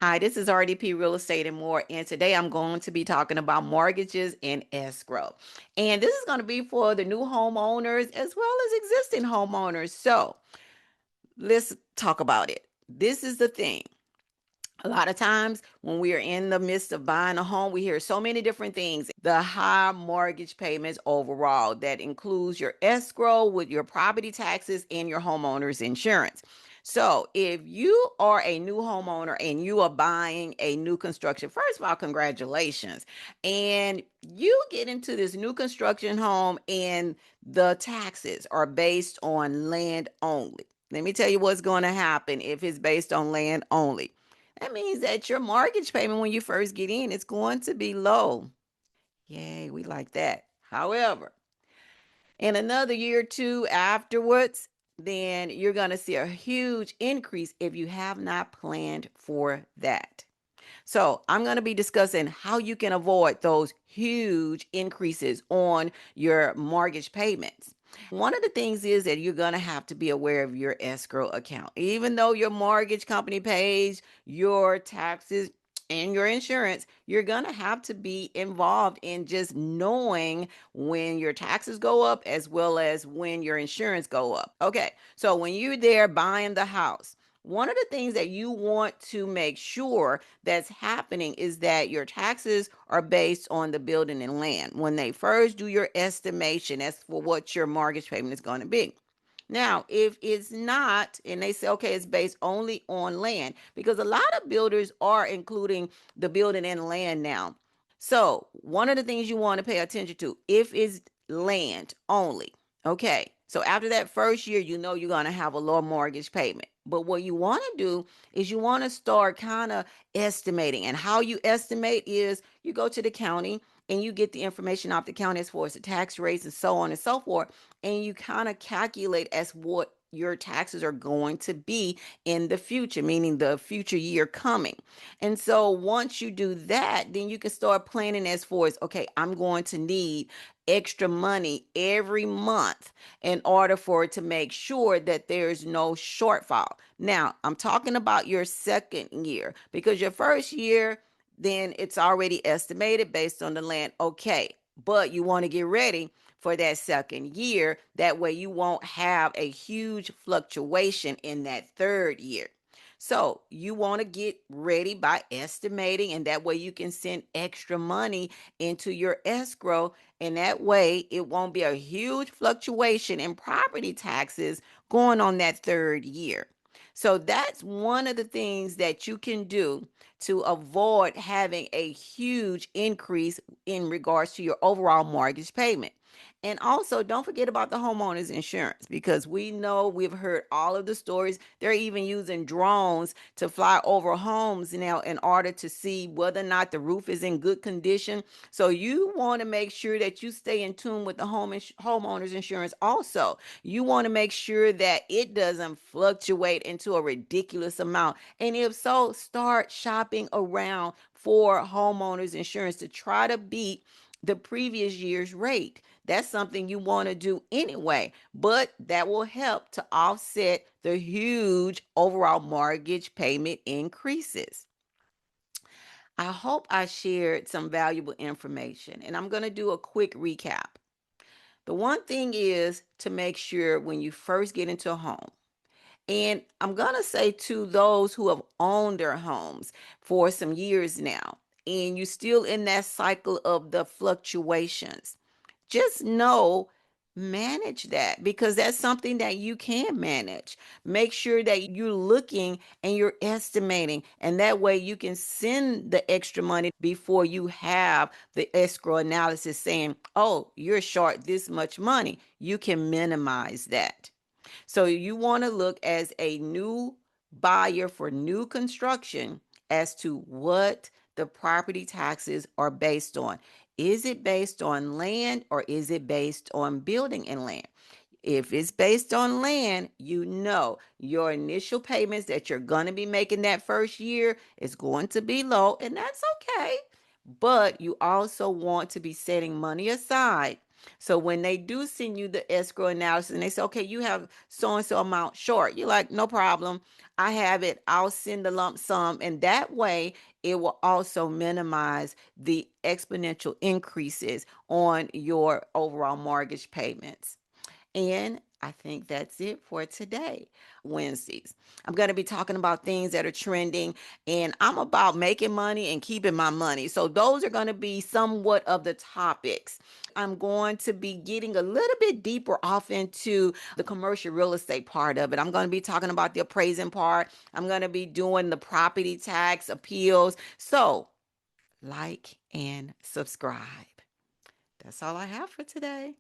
Hi, this is RDP Real Estate and More, and today I'm going to be talking about mortgages and escrow. And this is going to be for the new homeowners as well as existing homeowners. So let's talk about it. This is the thing. A lot of times when we are in the midst of buying a home, we hear so many different things. The high mortgage payments overall, that includes your escrow with your property taxes and your homeowner's insurance. So if you are a new homeowner and you are buying a new construction, first of all, congratulations. And you get into this new construction home and the taxes are based on land only. Let me tell you what's going to happen if it's based on land only. That means that your mortgage payment when you first get in is going to be low. Yay, we like that. However, in another year or two afterwards, then you're going to see a huge increase if you have not planned for that. So, I'm going to be discussing how you can avoid those huge increases on your mortgage payments. One of the things is that you're going to have to be aware of your escrow account. Even though your mortgage company pays your taxes and your insurance, you're going to have to be involved in just knowing when your taxes go up as well as when your insurance go up. Okay, so when you're there buying the house, one of the things that you want to make sure that's happening is that your taxes are based on the building and land. When they first do your estimation, as for what your mortgage payment is going to be. Now, if it's not, and they say, okay, it's based only on land, because a lot of builders are including the building and land now. So, one of the things you want to pay attention to, if it's land only, okay. So, after that first year, you know you're going to have a low mortgage payment. But what you want to do is you want to start kind of estimating. And how you estimate is you go to the county and you get the information off the county as far as the tax rates and so on and so forth. And you kind of calculate as what your taxes are going to be in the future, meaning the future year coming. And so once you do that, then you can start planning as far as, okay, I'm going to need extra money every month in order for it to make sure that there's no shortfall. Now, I'm talking about your second year because your first year, then it's already estimated based on the land. Okay, but you want to get ready for that second year. That way, you won't have a huge fluctuation in that third year. So you want to get ready by estimating, and that way you can send extra money into your escrow. And that way it won't be a huge fluctuation in property taxes going on that third year. So that's one of the things that you can do to avoid having a huge increase in regards to your overall mortgage payment. And also, don't forget about the homeowner's insurance because we know we've heard all of the stories. They're even using drones to fly over homes now in order to see whether or not the roof is in good condition. So you want to make sure that you stay in tune with the homeowner's insurance. Also, you want to make sure that it doesn't fluctuate into a ridiculous amount. And if so, start shopping around for homeowners insurance to try to beat the previous year's rate. That's something you want to do anyway, but that will help to offset the huge overall mortgage payment increases. I hope I shared some valuable information, and I'm going to do a quick recap. The one thing is to make sure when you first get into a home, and I'm going to say to those who have owned their homes for some years now, and you're still in that cycle of the fluctuations, just know, manage that because that's something that you can manage. Make sure that you're looking and you're estimating, and that way you can send the extra money before you have the escrow analysis saying, oh, you're short this much money. You can minimize that. So you want to look as a new buyer for new construction as to what the property taxes are based on. Is it based on land or is it based on building and land? If it's based on land, you know your initial payments that you're going to be making that first year is going to be low, and that's okay. But you also want to be setting money aside So when they do send you the escrow analysis and they say, okay, you have so and so amount short, you're like, no problem. I have it. I'll send the lump sum. And that way, it will also minimize the exponential increases on your overall mortgage payments. And I think that's it for today, Wednesdays. I'm going to be talking about things that are trending, and I'm about making money and keeping my money. So, those are going to be somewhat of the topics. I'm going to be getting a little bit deeper off into the commercial real estate part of it. I'm going to be talking about the appraising part. I'm going to be doing the property tax appeals. So, like and subscribe. That's all I have for today.